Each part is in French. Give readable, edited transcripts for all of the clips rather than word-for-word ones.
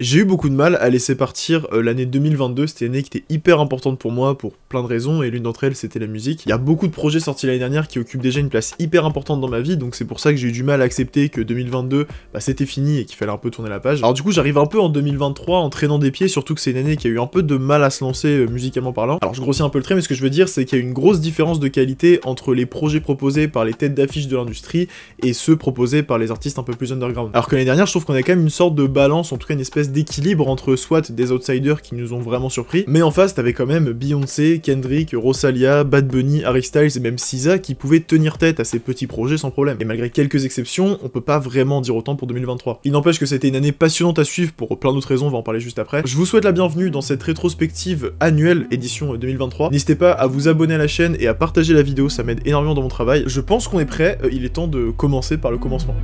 J'ai eu beaucoup de mal à laisser partir l'année 2022, c'était une année qui était hyper importante pour moi pour plein de raisons, et l'une d'entre elles c'était la musique. Il y a beaucoup de projets sortis l'année dernière qui occupent déjà une place hyper importante dans ma vie, donc c'est pour ça que j'ai eu du mal à accepter que 2022 c'était fini et qu'il fallait un peu tourner la page. Alors du coup j'arrive un peu en 2023 en traînant des pieds, surtout que c'est une année qui a eu un peu de mal à se lancer musicalement parlant. Alors je grossis un peu le trait, mais ce que je veux dire c'est qu'il y a une grosse différence de qualité entre les projets proposés par les têtes d'affiche de l'industrie et ceux proposés par les artistes un peu plus underground. Alors que l'année dernière je trouve qu'on a quand même une sorte de balance, en tout cas une espèce d'équilibre entre soit des outsiders qui nous ont vraiment surpris, mais en face t'avais quand même Beyoncé, Kendrick, Rosalia, Bad Bunny, Harry Styles et même SZA qui pouvaient tenir tête à ces petits projets sans problème. Et malgré quelques exceptions, on peut pas vraiment dire autant pour 2023. Il n'empêche que c'était une année passionnante à suivre pour plein d'autres raisons, on va en parler juste après. Je vous souhaite la bienvenue dans cette rétrospective annuelle édition 2023. N'hésitez pas à vous abonner à la chaîne et à partager la vidéo, ça m'aide énormément dans mon travail. Je pense qu'on est prêt, il est temps de commencer par le commencement.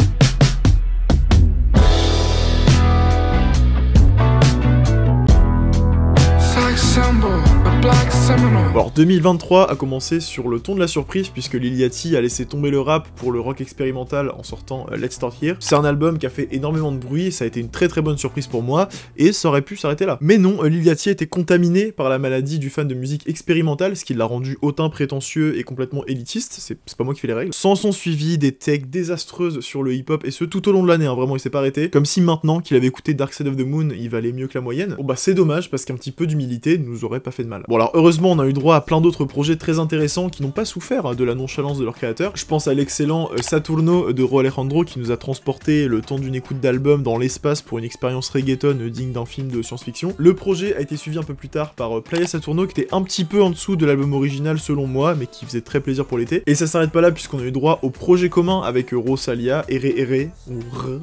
Alors 2023 a commencé sur le ton de la surprise puisque Lil Yachty a laissé tomber le rap pour le rock expérimental en sortant Let's Start Here. C'est un album qui a fait énormément de bruit, ça a été une très bonne surprise pour moi et ça aurait pu s'arrêter là. Mais non, Lil Yachty a été contaminé par la maladie du fan de musique expérimentale, ce qui l'a rendu hautain prétentieux et complètement élitiste, c'est pas moi qui fais les règles. S'en sont suivis des takes désastreuses sur le hip-hop et ce tout au long de l'année, hein, vraiment il s'est pas arrêté. Comme si maintenant qu'il avait écouté Dark Side of the Moon, il valait mieux que la moyenne. Bon bah c'est dommage parce qu'un petit peu d'humilité nous aurait pas fait de mal. Bon alors heureusement on a eu droit à plein d'autres projets très intéressants qui n'ont pas souffert de la nonchalance de leur créateur. Je pense à l'excellent Saturno de Ro Alejandro qui nous a transporté le temps d'une écoute d'album dans l'espace pour une expérience reggaeton digne d'un film de science-fiction. Le projet a été suivi un peu plus tard par Playa Saturno qui était un petit peu en dessous de l'album original selon moi, mais qui faisait très plaisir pour l'été. Et ça s'arrête pas là puisqu'on a eu droit au projet commun avec Rosalia, Ere,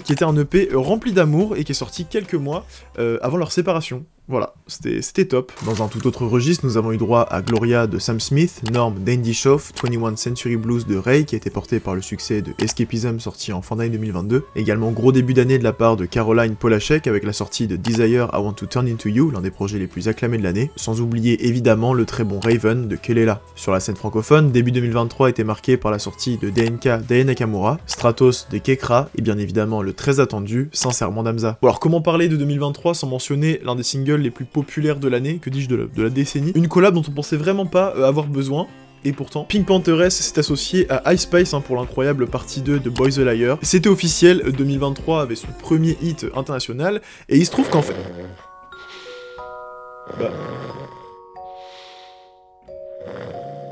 qui était un EP rempli d'amour et qui est sorti quelques mois avant leur séparation. Voilà, c'était top. Dans un tout autre registre, nous avons eu droit à Gloria de Sam Smith, Norm d'Andy Shauf, 21 Century Blues de Ray, qui a été porté par le succès de Escapism sorti en fin d'année 2022. Également gros début d'année de la part de Caroline Polachek avec la sortie de Desire, I Want to Turn Into You, l'un des projets les plus acclamés de l'année. Sans oublier évidemment le très bon Raven de Kelela. Sur la scène francophone, début 2023 a été marqué par la sortie de DNK d'Aya Nakamura, Stratos de Kekra, et bien évidemment le très attendu Sincèrement d'Amza. Bon alors comment parler de 2023 sans mentionner l'un des singles les plus populaires de l'année, que dis-je de la décennie, une collab dont on pensait vraiment pas avoir besoin, et pourtant, Pink Pantheress s'est associé à Ice Spice pour l'incroyable partie 2 de Boys the Liar. C'était officiel, 2023 avait son premier hit international, et il se trouve qu'en fait... Bah...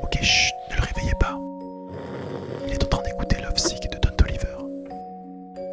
Ok, chut, ne le réveillez pas. Il est en train d'écouter Love Sick de Don Toliver.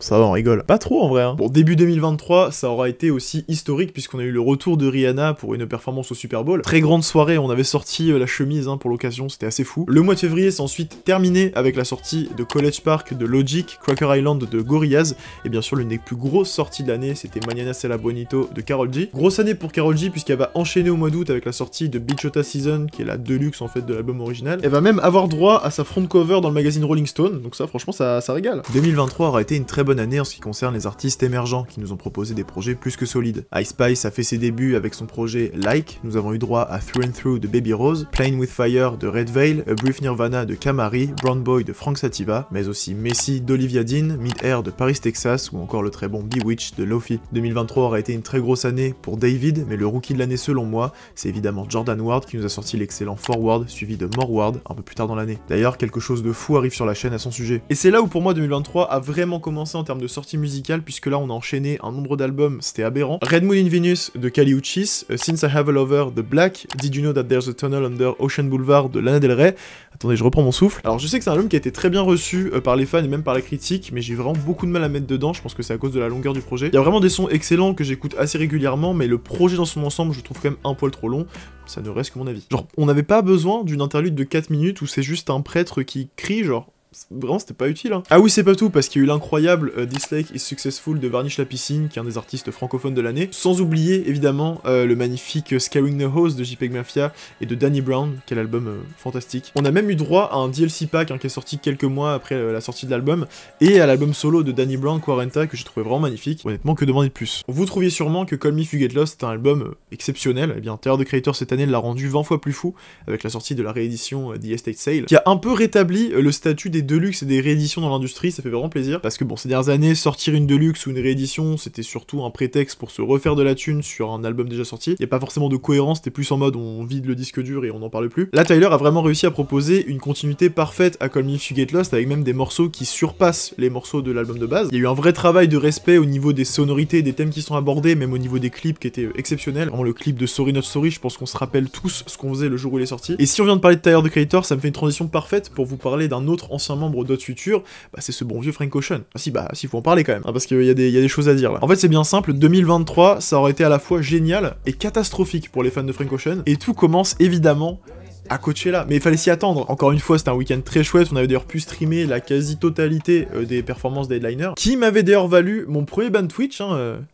Ça va, on rigole. Pas trop en vrai, hein. Bon, début 2023, ça aura été aussi historique puisqu'on a eu le retour de Rihanna pour une performance au Super Bowl. Très grande soirée, on avait sorti la chemise pour l'occasion, c'était assez fou. Le mois de février s'est ensuite terminé avec la sortie de College Park de Logic, Cracker Island de Gorillaz, et bien sûr l'une des plus grosses sorties de l'année, c'était Mañana Será Bonito de Karol G. Grosse année pour Karol G puisqu'elle va enchaîner au mois d'août avec la sortie de Bichota Season, qui est la deluxe en fait de l'album original. Elle va même avoir droit à sa front cover dans le magazine Rolling Stone, donc ça franchement ça régale. 2023 aura été une très bonne année en ce qui concerne les artistes émergents qui nous ont proposé des projets plus que solides. Ice Spice a fait ses débuts avec son projet Like, nous avons eu droit à Through and Through de Baby Rose, Playing with Fire de Red Veil, A Brief Nirvana de Kamari, Brown Boy de Frank Sativa, mais aussi Messi d'Olivia Dean, Mid-Air de Paris Texas ou encore le très bon Bewitched de Lofi. 2023 aura été une très grosse année pour David, mais le rookie de l'année selon moi, c'est évidemment Jordan Ward qui nous a sorti l'excellent Forward suivi de More Ward un peu plus tard dans l'année. D'ailleurs, quelque chose de fou arrive sur la chaîne à son sujet. Et c'est là où pour moi 2023 a vraiment commencé en termes de sortie musicale puisque là on a enchaîné un nombre d'albums, c'était aberrant. Red Moon in Venus de Kali Uchis, Since I Have a Lover de Black, Did You Know That There's a Tunnel Under Ocean Boulevard de Lana Del Rey. Attendez, je reprends mon souffle. Alors je sais que c'est un album qui a été très bien reçu par les fans et même par la critique, mais j'ai vraiment beaucoup de mal à mettre dedans, je pense que c'est à cause de la longueur du projet. Il y a vraiment des sons excellents que j'écoute assez régulièrement, mais le projet dans son ensemble je trouve quand même un poil trop long. Ça ne reste que mon avis. Genre, on n'avait pas besoin d'une interlude de 4 minutes où c'est juste un prêtre qui crie, genre... Vraiment c'était pas utile hein. Ah oui c'est pas tout parce qu'il y a eu l'incroyable This Lake is Successful de Varnish la Piscine qui est un des artistes francophones de l'année, sans oublier évidemment le magnifique Scaring the Host de JPEG Mafia et de Danny Brown, quel album fantastique. On a même eu droit à un DLC pack qui est sorti quelques mois après la sortie de l'album, et à l'album solo de Danny Brown, Quarenta, que j'ai trouvé vraiment magnifique. Honnêtement, que demander de plus. Vous trouviez sûrement que Call Me If You Get Lost est un album exceptionnel, et bien Tyler, the Creator cette année l'a rendu 20 fois plus fou avec la sortie de la réédition The Estate Sale, qui a un peu rétabli le statut des deluxe et des rééditions dans l'industrie, ça fait vraiment plaisir, parce que bon, ces dernières années, sortir une deluxe ou une réédition, c'était surtout un prétexte pour se refaire de la thune sur un album déjà sorti. Y a pas forcément de cohérence, c'était plus en mode on vide le disque dur et on n'en parle plus. Là, Tyler a vraiment réussi à proposer une continuité parfaite à Call Me If You Get Lost, avec même des morceaux qui surpassent les morceaux de l'album de base. Il y a eu un vrai travail de respect au niveau des sonorités, des thèmes qui sont abordés, même au niveau des clips qui étaient exceptionnels. Vraiment, le clip de Sorry Not Sorry, je pense qu'on se rappelle tous ce qu'on faisait le jour où il est sorti. Et si on vient de parler de Tyler the Creator, ça me fait une transition parfaite pour vous parler d'un autre ancien membre d'Hot Future, bah c'est ce bon vieux Frank Ocean. Ah si, faut en parler quand même, hein, parce qu'il y a des choses à dire là. En fait, c'est bien simple, 2023, ça aurait été à la fois génial et catastrophique pour les fans de Frank Ocean, et tout commence évidemment à Coachella, mais il fallait s'y attendre. Encore une fois, c'était un week-end très chouette, on avait d'ailleurs pu streamer la quasi-totalité des performances des headliners, qui m'avait d'ailleurs valu mon premier ban Twitch,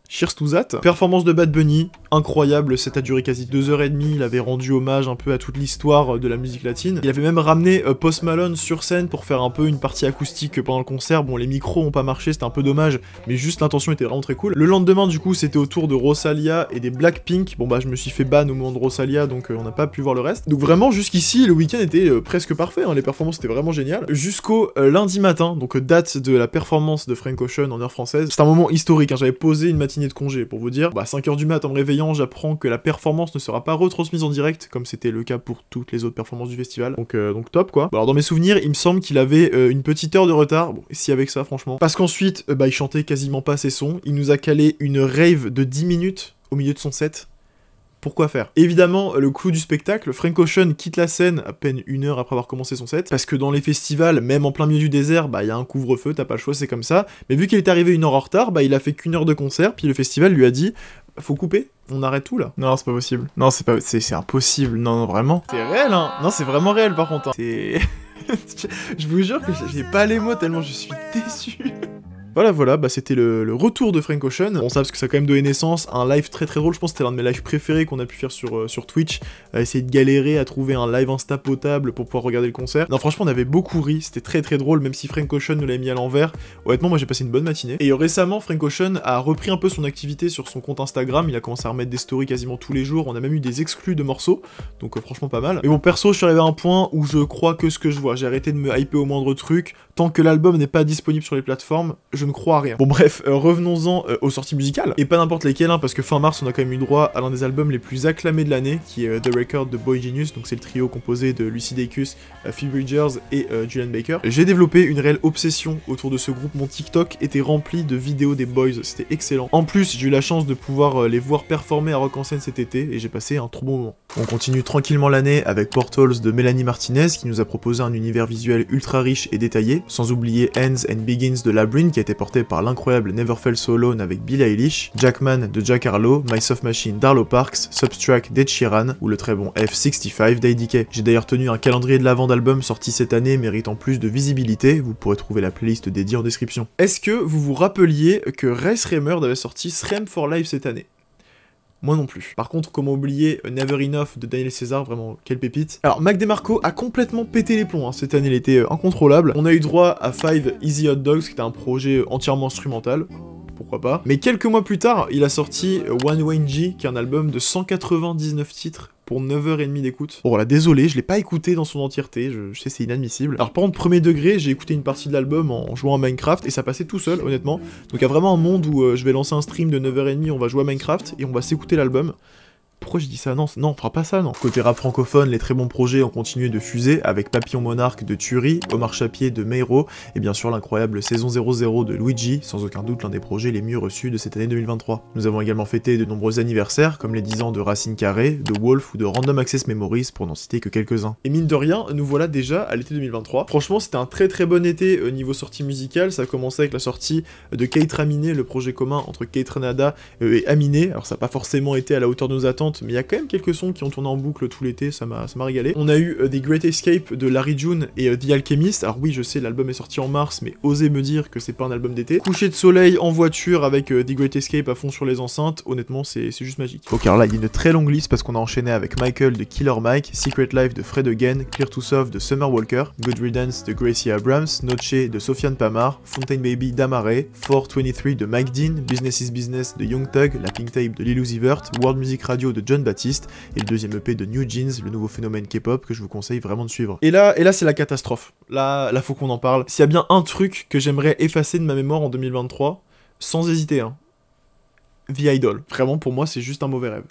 cheers to that. Performance de Bad Bunny, incroyable, ça a duré quasi 2h30, il avait rendu hommage un peu à toute l'histoire de la musique latine. Il avait même ramené Post Malone sur scène pour faire un peu une partie acoustique pendant le concert. Bon, les micros ont pas marché, c'était un peu dommage, mais juste l'intention était vraiment très cool. Le lendemain, du coup, c'était au tour de Rosalia et des Blackpink. Bon bah, je me suis fait ban au moment de Rosalia, donc on n'a pas pu voir le reste. Donc vraiment, jusqu'ici, le week-end était presque parfait, les performances étaient vraiment géniales. Jusqu'au lundi matin, donc date de la performance de Frank Ocean en heure française. C'est un moment historique, j'avais posé une matinée de congé pour vous dire. Bah, 5h du mat en me réveillant, j'apprends que la performance ne sera pas retransmise en direct, comme c'était le cas pour toutes les autres performances du festival. Donc top quoi. Bah, alors dans mes souvenirs, il me semble qu'il avait une petite heure de retard. Bon, et si avec ça, franchement. Parce qu'ensuite, bah, il chantait quasiment pas ses sons. Il nous a calé une rave de 10 minutes au milieu de son set. Pourquoi faire? Évidemment, le clou du spectacle, Frank Ocean quitte la scène à peine 1 heure après avoir commencé son set, parce que dans les festivals, même en plein milieu du désert, bah il y a un couvre-feu, t'as pas le choix, c'est comme ça. Mais vu qu'il est arrivé 1 heure en retard, bah il a fait qu'1 heure de concert, puis le festival lui a dit faut couper, on arrête tout là. Non, c'est pas possible. Non, c'est impossible. Non, vraiment. C'est réel, hein. Non, c'est vraiment réel par contre. C'est... je vous jure que j'ai pas les mots tellement je suis déçu. Voilà, bah c'était le retour de Frank Ocean. Bon, ça parce que ça a quand même donné naissance à un live très drôle. Je pense que c'était l'un de mes lives préférés qu'on a pu faire sur Twitch. Essayer de galérer à trouver un live Insta potable pour pouvoir regarder le concert. Non, franchement, on avait beaucoup ri. C'était très drôle, même si Frank Ocean nous l'avait mis à l'envers. Honnêtement, moi j'ai passé une bonne matinée. Et récemment, Frank Ocean a repris un peu son activité sur son compte Instagram. Il a commencé à remettre des stories quasiment tous les jours. On a même eu des exclus de morceaux. Donc franchement, pas mal. Mais bon, perso, je suis arrivé à un point où je crois que ce que je vois. J'ai arrêté de me hyper au moindre truc. Tant que l'album n'est pas disponible sur les plateformes, je ne crois à rien. Bon bref, revenons-en aux sorties musicales. Et pas n'importe lesquelles, parce que fin mars, on a quand même eu droit à l'un des albums les plus acclamés de l'année, qui est The Record de Boy Genius, donc c'est le trio composé de Lucy Dacus, Phoebe Bridgers et Julian Baker. J'ai développé une réelle obsession autour de ce groupe, mon TikTok était rempli de vidéos des boys, c'était excellent. En plus, j'ai eu la chance de pouvoir les voir performer à Rock en Scène cet été, et j'ai passé un trop bon moment. On continue tranquillement l'année avec Portals de Mélanie Martinez, qui nous a proposé un univers visuel ultra riche et détaillé, sans oublier Ends and Begins de Labyrinth, qui a été porté par l'incroyable Never Felt So Alone avec Billie Eilish, Jackman de Jack Harlow, My Soft Machine d'Arlo Parks, Substract d'Ed Sheeran, ou le très bon F65 d'IDK. J'ai d'ailleurs tenu un calendrier de l'avant d'albums sorti cette année méritant plus de visibilité, vous pourrez trouver la playlist dédiée en description. Est-ce que vous vous rappeliez que Ray Sremmurd avait sorti Srem for Life cette année? Moi non plus. Par contre, comment oublier Never Enough de Daniel Caesar, vraiment, quelle pépite. Alors, Mac DeMarco a complètement pété les plombs, cette année, il était incontrôlable. On a eu droit à 5 Easy Hot Dogs, qui était un projet entièrement instrumental. Pourquoi pas. Mais quelques mois plus tard, il a sorti One Wayne G, qui est un album de 199 titres pour 9h30 d'écoute. Bon voilà, désolé, je l'ai pas écouté dans son entièreté, je sais c'est inadmissible. Alors par contre, premier degré, j'ai écouté une partie de l'album en jouant à Minecraft, et ça passait tout seul, honnêtement. Donc il y a vraiment un monde où je vais lancer un stream de 9h30, on va jouer à Minecraft, et on va s'écouter l'album. Pourquoi je dis ça? Non, on fera pas ça, non. Côté rap francophone, les très bons projets ont continué de fuser avec Papillon Monarque de Thury, Omar Chapier de Meiro, et bien sûr l'incroyable Saison 00 de Luigi, sans aucun doute l'un des projets les mieux reçus de cette année 2023. Nous avons également fêté de nombreux anniversaires, comme les 10 ans de Racine Carré, de Wolf ou de Random Access Memories, pour n'en citer que quelques-uns. Et mine de rien, nous voilà déjà à l'été 2023. Franchement, c'était un très bon été niveau sortie musicale, ça a commencé avec la sortie de Kate Raminé, le projet commun entre Kate Renada et Aminé. Alors ça n'a pas forcément été à la hauteur de nos attentes, mais il y a quand même quelques sons qui ont tourné en boucle tout l'été, ça m'a régalé. On a eu des Great Escape de Larry June et The Alchemist. Alors oui, je sais, l'album est sorti en mars, mais osez me dire que c'est pas un album d'été. Coucher de soleil en voiture avec The Great Escape à fond sur les enceintes, honnêtement, c'est juste magique. Ok, alors là, il y a une très longue liste parce qu'on a enchaîné avec Michael de Killer Mike, Secret Life de Fred Again, Clear to Soft de Summer Walker, Good Riddance de Gracie Abrams, Noche de Sofiane Pamar, Fontaine Baby d'Amare, 423 de Mike Dean, Business is Business de Young Thug, La Pink Tape de Lil Uzi Vert, World Music Radio de de John Baptiste, et le deuxième EP de New Jeans, le nouveau phénomène K-pop que je vous conseille vraiment de suivre. Et là c'est la catastrophe. Là faut qu'on en parle. S'il y a bien un truc que j'aimerais effacer de ma mémoire en 2023, sans hésiter, hein. The Idol. Vraiment, pour moi, c'est juste un mauvais rêve.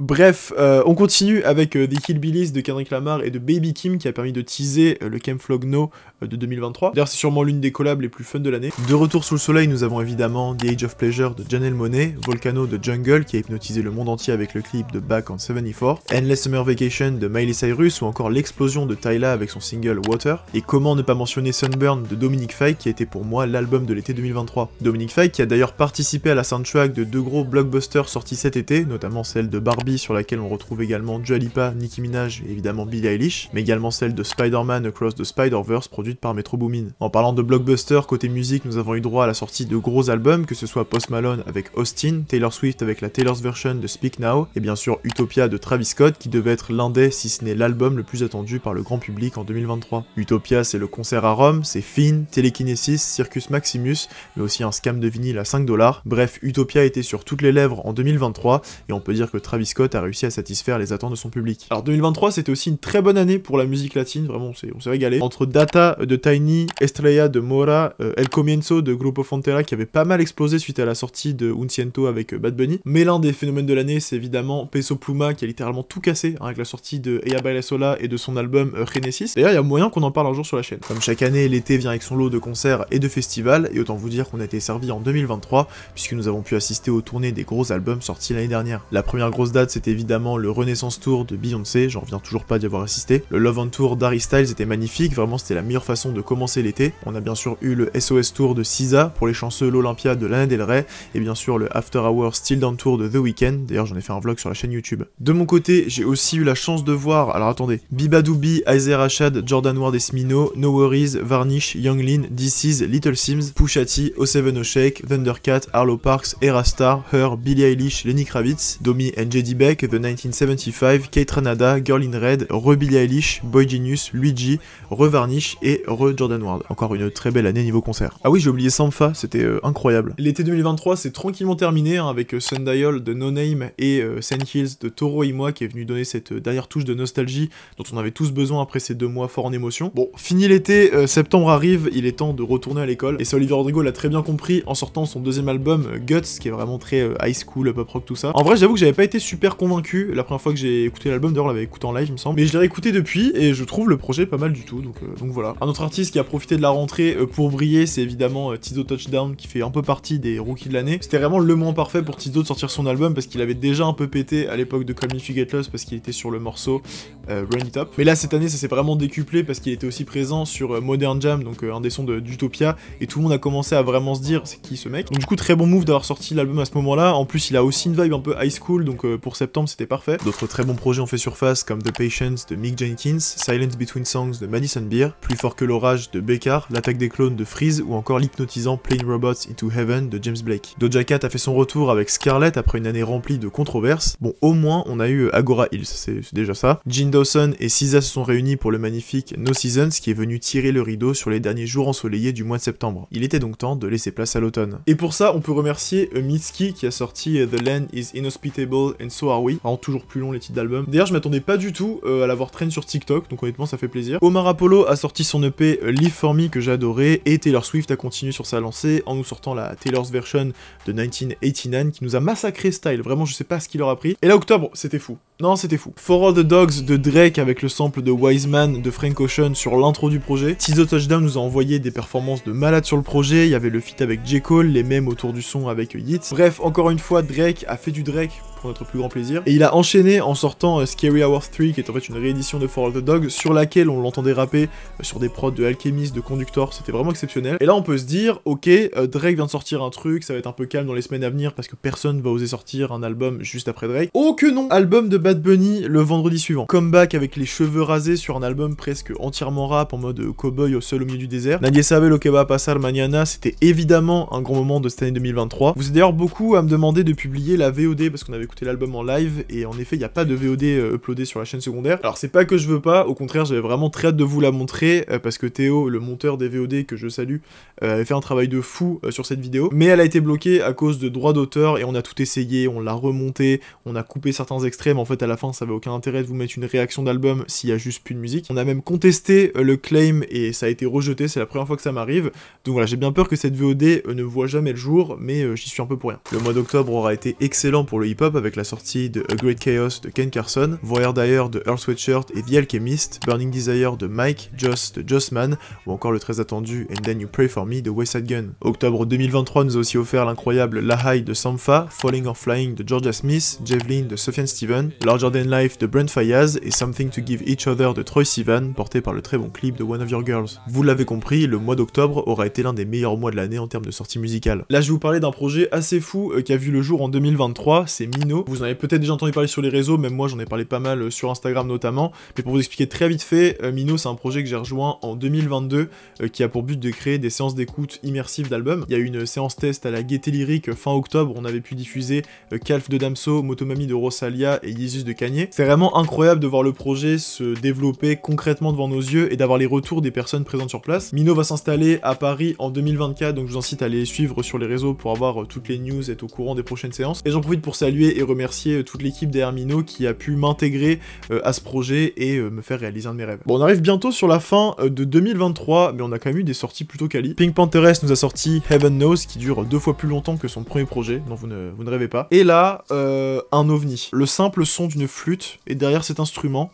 Bref, on continue avec The Hillbillies de Kendrick Lamar et de Baby Kim qui a permis de teaser le Came Flog No de 2023. D'ailleurs, c'est sûrement l'une des collabs les plus fun de l'année. De retour sous le soleil, nous avons évidemment The Age of Pleasure de Janelle Monáe, Volcano de Jungle qui a hypnotisé le monde entier avec le clip de Back on 74, Endless Summer Vacation de Miley Cyrus ou encore l'explosion de Tyla avec son single Water. Et comment ne pas mentionner Sunburn de Dominic Fike qui a été pour moi l'album de l'été 2023. Dominic Fike qui a d'ailleurs participé à la soundtrack de deux gros blockbusters sortis cet été, notamment celle de Barbie sur laquelle on retrouve également Dua Lipa, Nicki Minaj et évidemment Billie Eilish, mais également celle de Spider-Man Across the Spider-Verse produite par Metro Boomin. En parlant de blockbuster, côté musique, nous avons eu droit à la sortie de gros albums, que ce soit Post Malone avec Austin, Taylor Swift avec la Taylor's Version de Speak Now, et bien sûr Utopia de Travis Scott qui devait être l'un des, si ce n'est l'album le plus attendu par le grand public en 2023. Utopia c'est le concert à Rome, c'est Finn, Telekinesis, Circus Maximus, mais aussi un scam de vinyle à 5$. Bref, Utopia était sur toutes les lèvres en 2023, et on peut dire que Travis Scott a réussi à satisfaire les attentes de son public. Alors 2023 c'était aussi une très bonne année pour la musique latine, vraiment on s'est régalé. Entre Data de Tiny, Estrella de Mora, El Comienzo de Grupo Frontera qui avait pas mal explosé suite à la sortie de Un Ciento avec Bad Bunny. Mais l'un des phénomènes de l'année c'est évidemment Peso Pluma qui a littéralement tout cassé hein, avec la sortie de Ella Baila Sola et de son album Genesis. D'ailleurs il y a moyen qu'on en parle un jour sur la chaîne. Comme chaque année, l'été vient avec son lot de concerts et de festivals, et autant vous dire qu'on a été servi en 2023 puisque nous avons pu assister aux tournées des gros albums sortis l'année dernière. La première grosse date c'était évidemment le Renaissance Tour de Beyoncé, j'en reviens toujours pas d'y avoir assisté. Le Love on Tour d'Harry Styles était magnifique, vraiment c'était la meilleure façon de commencer l'été. On a bien sûr eu le SOS Tour de SZA pour les chanceux l'Olympia de Lana Del Rey, et bien sûr le After Hours Still Down Tour de The Weeknd, d'ailleurs j'en ai fait un vlog sur la chaîne YouTube. De mon côté, j'ai aussi eu la chance de voir, alors attendez, Bibadoubi, Isaiah Rashad, Jordan Ward et Smino, No Worries, Varnish, Younglin, DC's, Little Sims, Pusha T, O7 O'Shake, Thundercat, Arlo Parks, Erastar, Her, Billie Eilish, Lenny Kravitz, Domi and JD Beck, The 1975, Kate Ranada, Girl in Red, Billie Eilish, Boy Genius, Luigi, Varnish et Jordan Ward. Encore une très belle année niveau concert. Ah oui, j'ai oublié Sampha, c'était incroyable. L'été 2023 c'est tranquillement terminé hein, avec Sundial de No Name et Saint Hills de Toro et moi qui est venu donner cette dernière touche de nostalgie dont on avait tous besoin après ces 2 mois forts en émotion. Bon, fini l'été, septembre arrive, il est temps de retourner à l'école, et ça Olivia Rodrigo l'a très bien compris en sortant son deuxième album Guts, qui est vraiment très high school, pop rock, tout ça. En vrai, j'avoue que j'avais pas été super convaincu la première fois que j'ai écouté l'album, d'ailleurs on l'avait écouté en live il me semble, mais je l'ai réécouté depuis et je trouve le projet pas mal du tout, donc voilà. Un autre artiste qui a profité de la rentrée pour briller, c'est évidemment Tizo Touchdown, qui fait un peu partie des rookies de l'année. C'était vraiment le moment parfait pour Tizo de sortir son album parce qu'il avait déjà un peu pété à l'époque de Call Me If You Get Lost parce qu'il était sur le morceau Run It Up. Mais là cette année ça s'est vraiment décuplé parce qu'il était aussi présent sur Modern Jam, donc un des sons d'Utopia, et tout le monde a commencé à vraiment se dire c'est qui ce mec. Donc du coup très bon move d'avoir sorti l'album à ce moment-là. En plus il a aussi une vibe un peu high school, donc pour septembre c'était parfait. D'autres très bons projets ont fait surface comme The Patience de Mick Jenkins, Silence Between Songs de Madison Beer, Plus fort que l'orage de Beccar, L'attaque des clones de Freeze ou encore l'hypnotisant Plane Robots Into Heaven de James Blake. Doja Cat a fait son retour avec Scarlett après une année remplie de controverses. Bon, au moins on a eu Agora Hills, c'est déjà ça. Jean Dawson et SZA se sont réunis pour le magnifique No Seasons qui est venu tirer le rideau sur les derniers jours ensoleillés du mois de septembre. Il était donc temps de laisser place à l'automne. Et pour ça, on peut remercier Mitski qui a sorti The Land is Inhospitable and So Are We. Alors, toujours plus long les titres d'album. D'ailleurs, je m'attendais pas du tout à l'avoir traîné sur TikTok, donc honnêtement ça fait plaisir. Omar Apollo a sorti son EP Live For Me que j'ai adoré, et Taylor Swift a continué sur sa lancée en nous sortant la Taylor's Version de 1989 qui nous a massacré style, vraiment je sais pas ce qu'il leur a pris. Et là octobre, c'était fou. Non, c'était fou. For All the Dogs de Drake avec le sample de Wiseman de Frank Ocean sur l'intro du projet. Tizo Touchdown nous a envoyé des performances de malade sur le projet, il y avait le feat avec J. Cole, les mèmes autour du son avec Yeats. Bref, encore une fois, Drake a fait du Drake pour notre plus grand plaisir. Et il a enchaîné en sortant Scary Hour 3, qui est en fait une réédition de For All the Dogs, sur laquelle on l'entendait rapper sur des prods de Alchemist, de Conductor, c'était vraiment exceptionnel. Et là on peut se dire, ok, Drake vient de sortir un truc, ça va être un peu calme dans les semaines à venir parce que personne va oser sortir un album juste après Drake. Oh que non! Album de Bad Bunny le vendredi suivant. Comeback avec les cheveux rasés sur un album presque entièrement rap en mode cowboy au seul au milieu du désert. Nadie sabe lo que va pasar mañana, c'était évidemment un grand moment de cette année 2023. Vous êtes d'ailleurs beaucoup à me demander de publier la VOD parce qu'on avait écouté l'album en live, et en effet il n'y a pas de VOD uploadé sur la chaîne secondaire. Alors c'est pas que je veux pas, au contraire j'avais vraiment très hâte de vous la montrer, parce que Théo, le monteur des VOD que je salue, avait fait un travail de fou sur cette vidéo, mais elle a été bloquée à cause de droits d'auteur, et on a tout essayé, on l'a remonté, on a coupé certains extraits, mais en fait à la fin ça avait aucun intérêt de vous mettre une réaction d'album s'il y a juste plus de musique. On a même contesté le claim, et ça a été rejeté, c'est la première fois que ça m'arrive, donc voilà, j'ai bien peur que cette VOD ne voit jamais le jour, mais j'y suis un peu pour rien. Le mois d'octobre aura été excellent pour le hip-hop avec la sortie de A Great Chaos de Ken Carson, Voyeur d'ailleurs de Earl Sweatshirt et The Alchemist, Burning Desire de Mike, Joss de Jossman, ou encore le très attendu And Then You Pray For Me de Westside Gun. Octobre 2023 nous a aussi offert l'incroyable La High de Sampha, Falling or Flying de Georgia Smith, Javelin de Sufjan Stevens, Larger Than Life de Brent Faiyaz et Something to Give Each Other de Troye Sivan, porté par le très bon clip de One of Your Girls. Vous l'avez compris, le mois d'octobre aura été l'un des meilleurs mois de l'année en termes de sortie musicale. Là je vais vous parler d'un projet assez fou qui a vu le jour en 2023, c'est Mino. Vous en avez peut-être déjà entendu parler sur les réseaux, même moi j'en ai parlé pas mal sur Instagram notamment, mais pour vous expliquer très vite fait, Mino c'est un projet que j'ai rejoint en 2022 qui a pour but de créer des séances d'écoute immersives d'albums. Il y a eu une séance test à la Gaieté Lyrique fin octobre, on avait pu diffuser Calf de Damso, Motomami de Rosalia et Yeezus de Kanye. C'est vraiment incroyable de voir le projet se développer concrètement devant nos yeux et d'avoir les retours des personnes présentes sur place. Mino va s'installer à Paris en 2024, donc je vous incite à aller suivre sur les réseaux pour avoir toutes les news et être au courant des prochaines séances. Et j'en profite pour saluer et remercier toute l'équipe derrière Mino qui a pu m'intégrer à ce projet et me faire réaliser un de mes rêves. Bon, on arrive bientôt sur la fin de 2023, mais on a quand même eu des sorties plutôt quali. Pink Pantheress nous a sorti Heaven Knows, qui dure 2 fois plus longtemps que son premier projet, donc vous ne rêvez pas. Et là, un ovni. Le simple son d'une flûte, et derrière cet instrument,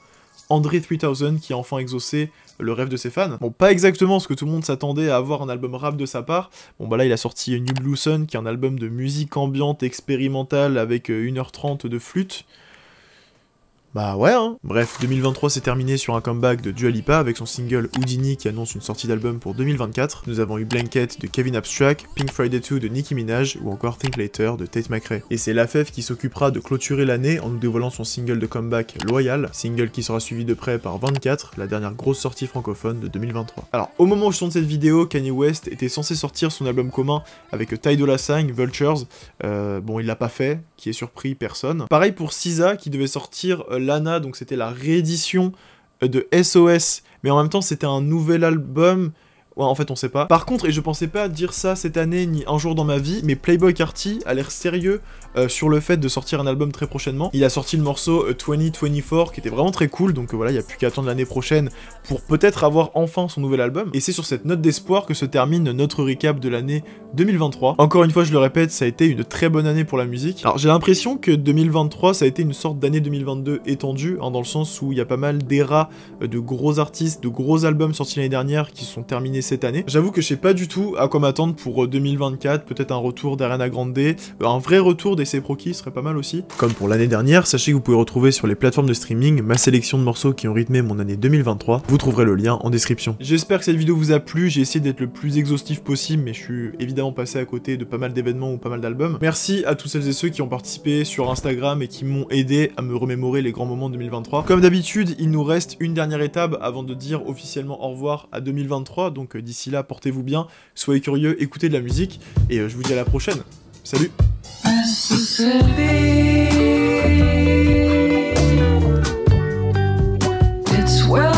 André 3000 qui a enfin exaucé le rêve de ses fans. Bon, pas exactement ce que tout le monde s'attendait à avoir un album rap de sa part. Bon bah là il a sorti New Blue Sun, qui est un album de musique ambiante expérimentale avec 1h30 de flûte. Bah ouais hein. Bref, 2023 s'est terminé sur un comeback de Dua Lipa avec son single Houdini qui annonce une sortie d'album pour 2024. Nous avons eu Blanket de Kevin Abstract, Pink Friday 2 de Nicki Minaj ou encore Think Later de Tate McRae. Et c'est Lafef qui s'occupera de clôturer l'année en nous dévoilant son single de comeback Loyal, single qui sera suivi de près par 24, la dernière grosse sortie francophone de 2023. Alors au moment où je tourne cette vidéo, Kanye West était censé sortir son album commun avec Ty Dolla $ign, Vultures. Bon il l'a pas fait, qui est surpris personne. Pareil pour SZA qui devait sortir Lana, donc c'était la réédition de SOS, mais en même temps c'était un nouvel album. Ouais, en fait, on sait pas. Par contre, et je pensais pas dire ça cette année ni un jour dans ma vie, mais Playboi Carti a l'air sérieux sur le fait de sortir un album très prochainement. Il a sorti le morceau 2024 qui était vraiment très cool, donc voilà, il n'y a plus qu'à attendre l'année prochaine pour peut-être avoir enfin son nouvel album. Et c'est sur cette note d'espoir que se termine notre recap de l'année 2023. Encore une fois, je le répète, ça a été une très bonne année pour la musique. Alors j'ai l'impression que 2023, ça a été une sorte d'année 2022 étendue, hein, dans le sens où il y a pas mal d'eras de gros artistes, de gros albums sortis l'année dernière qui sont terminés cette année. J'avoue que je sais pas du tout à quoi m'attendre pour 2024, peut-être un retour d'Ariana Grande, un vrai retour d'A$AP Rocky serait pas mal aussi. Comme pour l'année dernière, sachez que vous pouvez retrouver sur les plateformes de streaming ma sélection de morceaux qui ont rythmé mon année 2023, vous trouverez le lien en description. J'espère que cette vidéo vous a plu, j'ai essayé d'être le plus exhaustif possible, mais je suis évidemment passé à côté de pas mal d'événements ou pas mal d'albums. Merci à tous celles et ceux qui ont participé sur Instagram et qui m'ont aidé à me remémorer les grands moments de 2023. Comme d'habitude, il nous reste une dernière étape avant de dire officiellement au revoir à 2023, donc d'ici là, portez-vous bien, soyez curieux, écoutez de la musique, et je vous dis à la prochaine. Salut! It's well